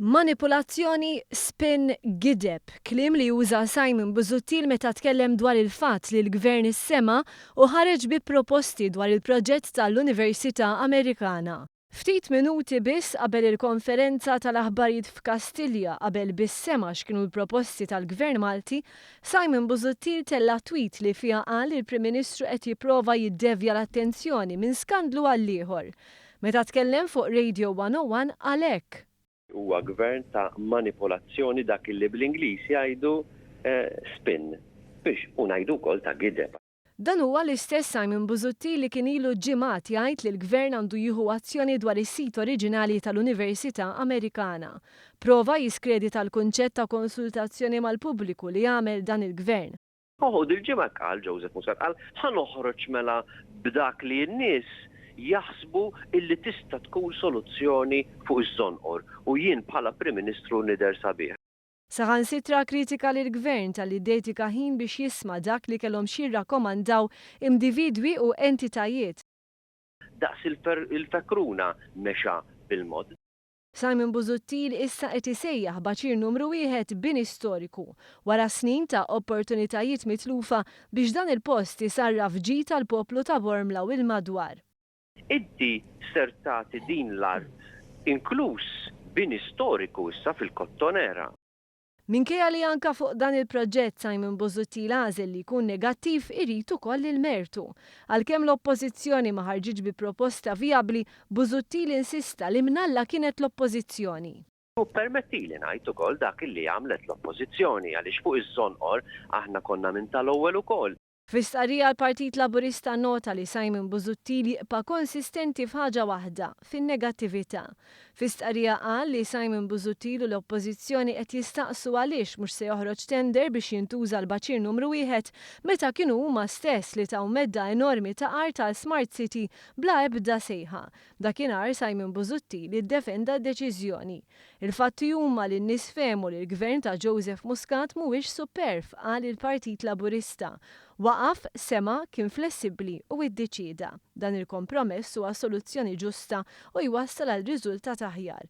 Manipolazzjoni, spin, gideb, kliem li juża Simon Busuttil meta tkellem dwar il-fatt li l-gvern issema u ħareġ bi proposti dwar il-proġett tal-Università Amerikana. Ftit minuti biss qabel il-konferenza tal-aħbarijiet f'Kastilja qabel bis-sema x'kienu l-proposti tal-Gvern Malti, Simon Busuttil tella tweet li fiha qal li l-Prim Ministru qed jipprova jiddevja l-attenzjoni minn skandlu għal ieħor. Meta tkellem fuq Radio 101 qal hekk. Huwa gvern ta' manipolazzjoni dak li bl-Ingliż jgħidu spin biex ngħidu wkoll ta' gideb. Dan huwa l-istess Simon Busuttil li kien ilu ġimgħat jgħid li l-gvern għandu jieħu azzjoni dwar is-sit oriġinali tal-Università Amerikana. Prova jiskredita l-kunċett ta' konsultazzjoni mal-pubbliku li jagħmel dan il-gvern. Dil-ġimgħa qal Joseph Muscat qal ħanoħroġ mela b'dak li n-nies jaħsbu illi tista' tkun soluzzjoni fuq iż-żonqor u jien bħala Prim Ministru nidher sabiħ. Saħansitra kritika lill gvern tal-li dedika ħin biex jisma' dak li kellhom xi jirrakkomandaw individwi u entitajiet. Daqs il-fekruna mexa bil-mod. Simon Busuttil issa qed isejjaħ baċir numru 1 bini storiku wara snin ta' opportunitajiet mitlufa biex dan il-post isarraf ġid tal-poplu ta' Wormla u il-madwar. Inti ser tagħti din l-art inkluż bini storiku issa fil-Kottonera. Minkejja li anka fuq dan il-proġett Simon Busuttil għażel li jkun negattiv irid ukoll il-mertu. Għalkemm l-oppożizzjoni ma ħarġitx bi proposta vijabbli, Busuttil insista li mnalla kienet l-oppożizzjoni. U permettili ngħid ukoll dak li għamlet l-oppożizzjoni għaliex fuq iż-żonqor aħna konna minn tal-ewwel ukoll. Fis-stqarrija l-Partit Laburista nota li Simon Busuttil jibqa' konsistenti f'ħaġa waħda, fin-negattività. Fis-stqarrija qal li Simon Busuttil u l-Oppożizzjoni qed jistaqsu għaliex mhux se joħroġ tender biex jintuża l-baċir numru 1 meta kienu huma stess li taw medda enormi ta' art tal-Smart City bla ebda sejħa. Dakinhar Simon Busuttil iddefenda d-deċiżjoni. Il-fatti huma li n-nies fehmu li l-gvern ta' Joseph Muscat mhuwiex superf qal il-Partit Laburista. Waqaf, sema, kien flessibbli u iddeċieda. Dan il-kompromess huwa soluzzjoni ġusta u jwassal għal riżultat aħjar.